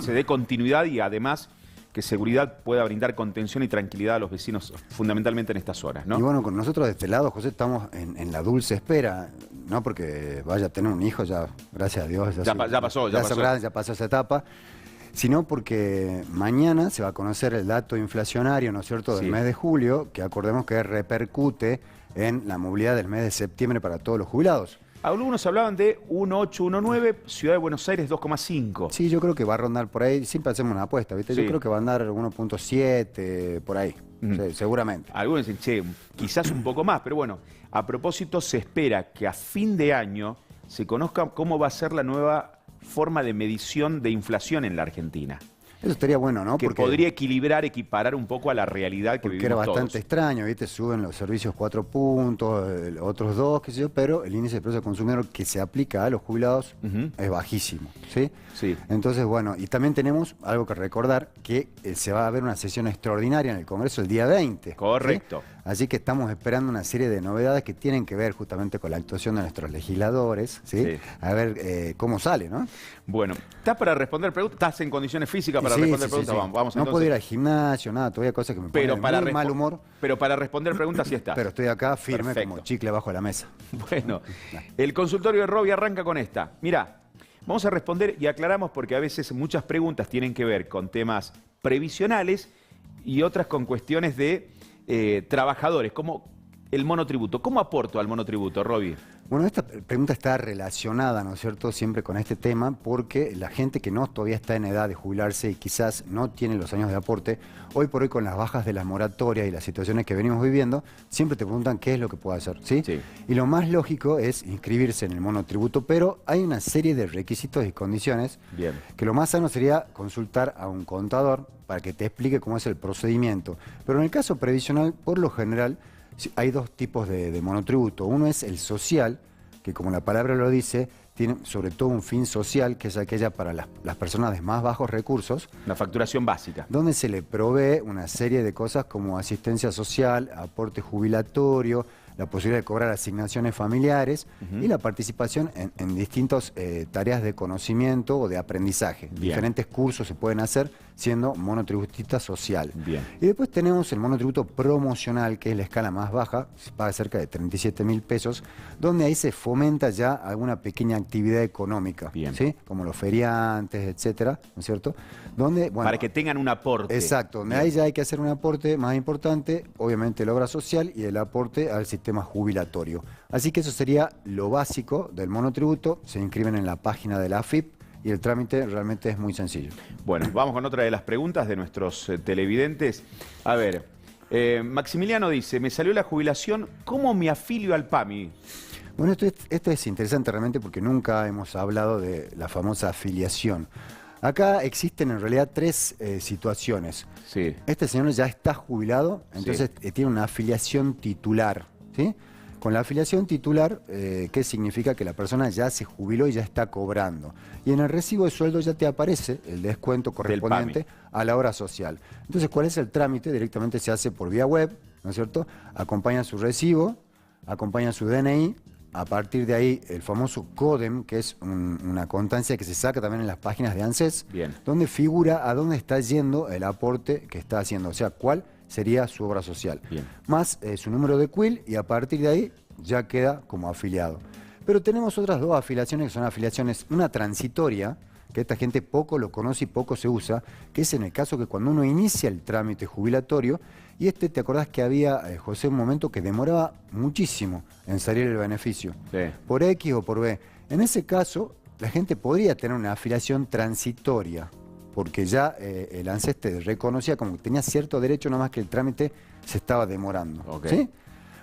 [SPEAKER 1] se dé continuidad y además que seguridad pueda brindar contención y tranquilidad a los vecinos, fundamentalmente en estas horas, ¿no?
[SPEAKER 18] Y bueno, con nosotros de este lado, José, estamos en la dulce espera, no porque vaya a tener un hijo, ya, gracias a Dios.
[SPEAKER 1] Ya pasó
[SPEAKER 18] esa etapa, sino porque mañana se va a conocer el dato inflacionario, ¿no es cierto?, del mes de julio, que acordemos que repercute en la movilidad del mes de septiembre para todos los jubilados.
[SPEAKER 1] Algunos hablaban de 1,819, Ciudad de Buenos Aires 2,5.
[SPEAKER 18] Sí, yo creo que va a rondar por ahí, siempre hacemos una apuesta, ¿viste?
[SPEAKER 1] Sí.
[SPEAKER 18] Yo creo que va a andar 1,7, por ahí, sí, seguramente.
[SPEAKER 1] Algunos dicen, che, quizás un poco más, pero bueno, a propósito se espera que a fin de año se conozca cómo va a ser la nueva forma de medición de inflación en la Argentina.
[SPEAKER 18] Eso estaría bueno, ¿no?
[SPEAKER 1] Que
[SPEAKER 18] porque
[SPEAKER 1] podría equiparar un poco a la realidad que vivimos
[SPEAKER 18] era bastante
[SPEAKER 1] todos.
[SPEAKER 18] extraño, ¿viste? Suben los servicios 4 puntos, otros 2, qué sé yo, pero el índice de precio del consumidor que se aplica a los jubilados es bajísimo, ¿sí?
[SPEAKER 1] Sí.
[SPEAKER 18] Entonces, bueno, y también tenemos algo que recordar, que se va a haber una sesión extraordinaria en el Congreso el día 20.
[SPEAKER 1] Correcto.
[SPEAKER 18] ¿Sí? Así que estamos esperando una serie de novedades que tienen que ver justamente con la actuación de nuestros legisladores, ¿sí? A ver cómo sale, ¿no?
[SPEAKER 1] Bueno, ¿estás para responder preguntas? ¿Estás en condiciones físicas para responder preguntas?
[SPEAKER 18] Sí.
[SPEAKER 1] Vamos
[SPEAKER 18] no
[SPEAKER 1] entonces.
[SPEAKER 18] puedo ir al gimnasio, nada, todavía cosas que me ponen muy mal humor.
[SPEAKER 1] Pero para responder preguntas sí estás.
[SPEAKER 18] Pero estoy acá firme.
[SPEAKER 1] Perfecto.
[SPEAKER 18] Como chicle abajo de la mesa.
[SPEAKER 1] Bueno, el consultorio de Roby arranca con esta. Mirá, vamos a responder y aclaramos porque a veces muchas preguntas tienen que ver con temas previsionales y otras con cuestiones de trabajadores, como el monotributo. ¿Cómo aporto al monotributo, Roby?
[SPEAKER 18] Bueno, esta pregunta está relacionada, ¿no es cierto?, siempre con este tema, porque la gente que no todavía está en edad de jubilarse y quizás no tiene los años de aporte, hoy por hoy con las bajas de las moratorias y las situaciones que venimos viviendo, siempre te preguntan qué es lo que puedo hacer, ¿sí? Y lo más lógico es inscribirse en el monotributo, pero hay una serie de requisitos y condiciones que lo más sano sería consultar a un contador para que te explique cómo es el procedimiento. Pero en el caso previsional, por lo general, hay 2 tipos de monotributo. Uno es el social, que como la palabra lo dice, tiene sobre todo un fin social, que es aquella para las personas de más bajos recursos.
[SPEAKER 1] La facturación básica.
[SPEAKER 18] Donde se le provee una serie de cosas como asistencia social, aporte jubilatorio, la posibilidad de cobrar asignaciones familiares y la participación en distintas tareas de conocimiento o de aprendizaje.
[SPEAKER 1] Bien.
[SPEAKER 18] Diferentes cursos se pueden hacer siendo monotributista social.
[SPEAKER 1] Bien.
[SPEAKER 18] Y después tenemos el monotributo promocional, que es la escala más baja, se paga cerca de 37.000 pesos, donde ahí se fomenta ya alguna pequeña actividad económica, ¿sí? Como los feriantes, etcétera, ¿no es cierto? Donde, bueno,
[SPEAKER 1] para que tengan un aporte.
[SPEAKER 18] Exacto, donde ahí ya hay que hacer un aporte más importante, obviamente la obra social y el aporte al sistema jubilatorio. Así que eso sería lo básico del monotributo, se inscriben en la página de la AFIP y el trámite realmente es muy sencillo.
[SPEAKER 1] Bueno, vamos con otra de las preguntas de nuestros televidentes. A ver, Maximiliano dice, me salió la jubilación, ¿cómo me afilio al PAMI?
[SPEAKER 18] Bueno, esto es interesante realmente porque nunca hemos hablado de la famosa afiliación. Acá existen en realidad tres situaciones.
[SPEAKER 1] Sí.
[SPEAKER 18] Este señor ya está jubilado, entonces tiene una afiliación titular, ¿sí? Con la afiliación titular, ¿qué significa? Que la persona ya se jubiló y ya está cobrando. Y en el recibo de sueldo ya te aparece el descuento correspondiente a la obra social. Entonces, ¿cuál es el trámite? Directamente se hace por vía web, ¿no es cierto? Acompaña su recibo, acompaña su DNI. A partir de ahí, el famoso CODEM, que es una constancia que se saca también en las páginas de ANSES, donde figura a dónde está yendo el aporte que está haciendo, o sea, cuál sería su obra social. Más su número de CUIL, y a partir de ahí ya queda como afiliado. Pero tenemos otras dos afiliaciones que son afiliaciones, una transitoria, que esta gente poco lo conoce y poco se usa, que es en el caso que cuando uno inicia el trámite jubilatorio, y te acordás que había, José, un momento que demoraba muchísimo en salir el beneficio, por X o por B. En ese caso, la gente podría tener una afiliación transitoria, porque ya el ANSES te reconocía como que tenía cierto derecho, nada más que el trámite se estaba demorando. ¿Sí?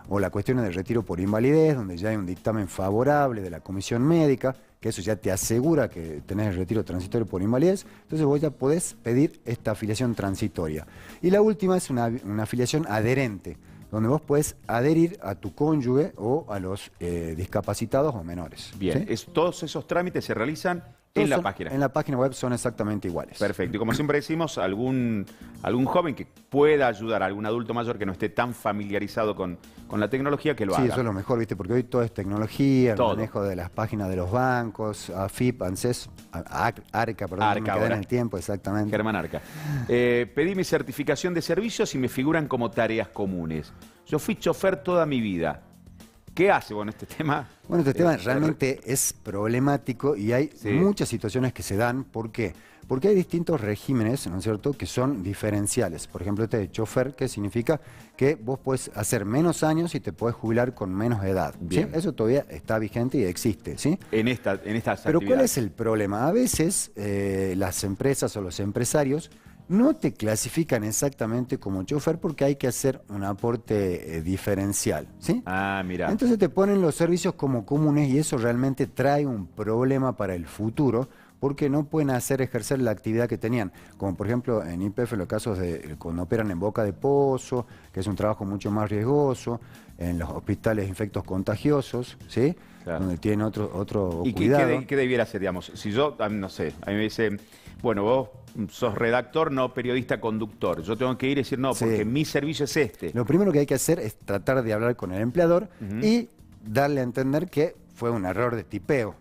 [SPEAKER 18] O la cuestión de retiro por invalidez, donde ya hay un dictamen favorable de la comisión médica, que eso ya te asegura que tenés el retiro transitorio por invalidez, entonces vos ya podés pedir esta afiliación transitoria. Y la última es una afiliación adherente, donde vos podés adherir a tu cónyuge o a los discapacitados o menores.
[SPEAKER 1] Bien,
[SPEAKER 18] ¿sí?
[SPEAKER 1] Todos esos trámites se realizan en la página.
[SPEAKER 18] En la página web son exactamente iguales.
[SPEAKER 1] Perfecto. Y como siempre decimos, algún joven que pueda ayudar a algún adulto mayor que no esté tan familiarizado con la tecnología, que lo haga.
[SPEAKER 18] Sí, eso es lo mejor, ¿viste? Porque hoy todo es tecnología, el manejo de las páginas de los bancos, AFIP, ANSES, ARCA, perdón,
[SPEAKER 1] ARCA,
[SPEAKER 18] me quedé en el tiempo, exactamente.
[SPEAKER 1] Germán Arca. Pedí mi certificación de servicios y me figuran como tareas comunes. Yo fui chofer toda mi vida. ¿Qué hace con este tema?
[SPEAKER 18] Bueno, este tema realmente es problemático y hay muchas situaciones que se dan. ¿Por qué? Porque hay distintos regímenes, ¿no es cierto?, que son diferenciales. Por ejemplo, este de chofer, que significa que vos podés hacer menos años y te podés jubilar con menos edad. ¿Sí? Eso todavía está vigente y existe, ¿sí?
[SPEAKER 1] En estas
[SPEAKER 18] Pero
[SPEAKER 1] actividades.
[SPEAKER 18] ¿cuál es el problema? A veces las empresas o los empresarios no te clasifican exactamente como chofer porque hay que hacer un aporte diferencial, ¿sí?
[SPEAKER 1] Ah, mira.
[SPEAKER 18] Entonces te ponen los servicios como comunes y eso realmente trae un problema para el futuro porque no pueden ejercer la actividad que tenían. Como por ejemplo en YPF los casos de cuando operan en boca de pozo, que es un trabajo mucho más riesgoso, en los hospitales infectos contagiosos, ¿sí? Claro. Donde tienen otro
[SPEAKER 1] ¿Y
[SPEAKER 18] cuidado.
[SPEAKER 1] ¿Qué debiera hacer, digamos? Si yo, no sé, a mí me dicen, bueno, vos sos redactor, no periodista conductor. Yo tengo que ir y decir, no, porque mi servicio es este.
[SPEAKER 18] Lo primero que hay que hacer es tratar de hablar con el empleador y darle a entender que fue un error de tipeo.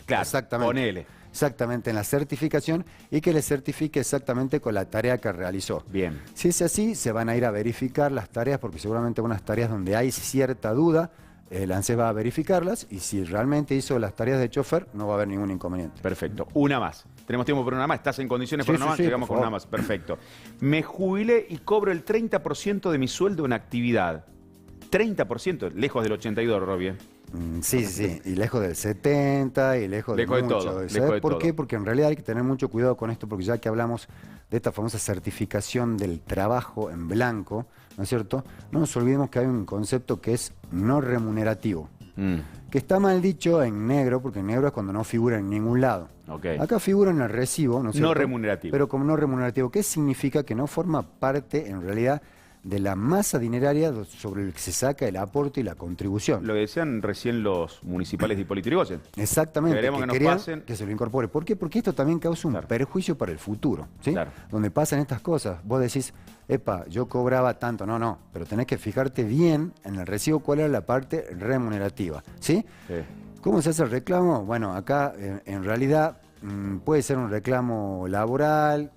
[SPEAKER 1] Claro,
[SPEAKER 18] exactamente.
[SPEAKER 1] Ponele.
[SPEAKER 18] Exactamente, en la certificación y que le certifique exactamente con la tarea que realizó.
[SPEAKER 1] Bien.
[SPEAKER 18] Si es así, se van a ir a verificar las tareas, porque seguramente unas tareas donde hay cierta duda, el ANSES va a verificarlas y si realmente hizo las tareas de chofer, no va a haber ningún inconveniente.
[SPEAKER 1] Perfecto. Una más. ¿Tenemos tiempo para una más? ¿Estás en condiciones para una más? Llegamos con una más. Perfecto. Me jubilé y cobro el 30% de mi sueldo en actividad. 30%, lejos del 82, Robbie.
[SPEAKER 18] Sí. Y lejos del 70 y lejos de mucho.
[SPEAKER 1] Todo.
[SPEAKER 18] ¿Sabes por qué? Porque en realidad hay que tener mucho cuidado con esto, porque ya que hablamos de esta famosa certificación del trabajo en blanco, ¿no es cierto? No nos olvidemos que hay un concepto que es no remunerativo, que está mal dicho en negro, porque en negro es cuando no figura en ningún lado. Acá figura en el recibo, ¿no es cierto?
[SPEAKER 1] No remunerativo.
[SPEAKER 18] Pero como no remunerativo, ¿qué significa? Que no forma parte, en realidad, de la masa dineraria sobre el que se saca el aporte y la contribución.
[SPEAKER 1] Lo que decían recién los municipales de Hipólito Yrigoyen.
[SPEAKER 18] Exactamente,
[SPEAKER 1] Queremos que nos
[SPEAKER 18] querían
[SPEAKER 1] pasen.
[SPEAKER 18] que se lo incorpore. ¿Por qué? Porque esto también causa un perjuicio para el futuro, ¿sí?
[SPEAKER 1] Claro.
[SPEAKER 18] Donde pasan estas cosas. Vos decís, epa, yo cobraba tanto. No, pero tenés que fijarte bien en el recibo cuál era la parte remunerativa, ¿sí?
[SPEAKER 1] Sí.
[SPEAKER 18] ¿Cómo se hace el reclamo? Bueno, acá en realidad puede ser un reclamo laboral,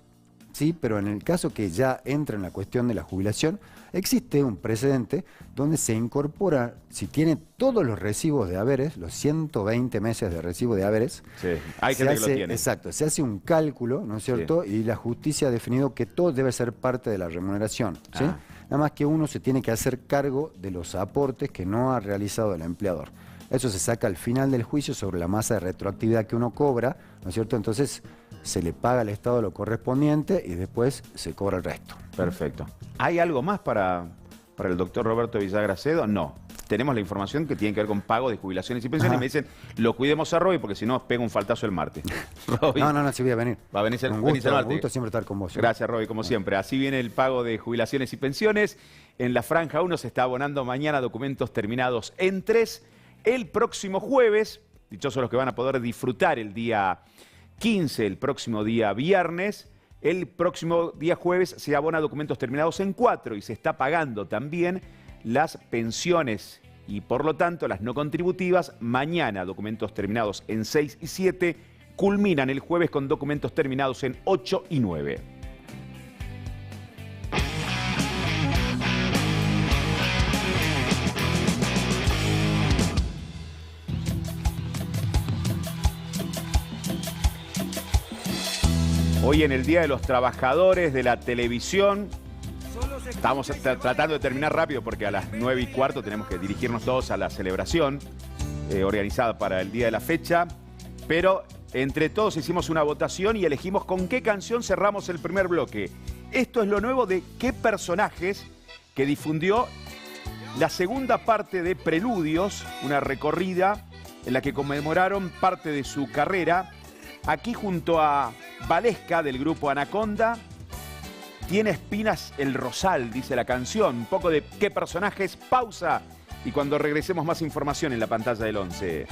[SPEAKER 18] sí, pero en el caso que ya entra en la cuestión de la jubilación, existe un precedente donde se incorpora, si tiene todos los recibos de haberes, los 120 meses de recibo de haberes,
[SPEAKER 1] sí. Hay gente que lo tiene.
[SPEAKER 18] Exacto, se hace un cálculo, ¿no es cierto? Sí. Y la justicia ha definido que todo debe ser parte de la remuneración, ¿sí? Nada más que uno se tiene que hacer cargo de los aportes que no ha realizado el empleador. Eso se saca al final del juicio sobre la masa de retroactividad que uno cobra, ¿no es cierto? Entonces se le paga al Estado lo correspondiente y después se cobra el resto.
[SPEAKER 1] Perfecto. ¿Hay algo más para el doctor Roberto Villagra Acedo? No. Tenemos la información que tiene que ver con pago de jubilaciones y pensiones. Y me dicen, lo cuidemos a Roby porque si no pega un faltazo el martes.
[SPEAKER 18] Roby, no, sí voy a venir.
[SPEAKER 1] Va a venir
[SPEAKER 18] un gusto siempre estar con vos.
[SPEAKER 1] Gracias, Roby, como siempre. Así viene el pago de jubilaciones y pensiones. En la Franja 1 se está abonando mañana documentos terminados en 3. El próximo jueves, dichosos los que van a poder disfrutar el día 15, el próximo día viernes. El próximo día jueves se abona documentos terminados en 4 y se está pagando también las pensiones y por lo tanto las no contributivas. Mañana documentos terminados en 6 y 7 culminan el jueves con documentos terminados en 8 y 9. Hoy en el Día de los Trabajadores de la Televisión, estamos tratando de terminar rápido porque a las 9:15 tenemos que dirigirnos todos a la celebración organizada para el día de la fecha, pero entre todos hicimos una votación y elegimos con qué canción cerramos el primer bloque. Esto es lo nuevo de Qué Personajes, que difundió la segunda parte de Preludios, una recorrida en la que conmemoraron parte de su carrera. Aquí junto a Valesca del grupo Anaconda, tiene espinas el rosal, dice la canción. Un poco de Qué Personajes, pausa. Y cuando regresemos más información en la pantalla del 11.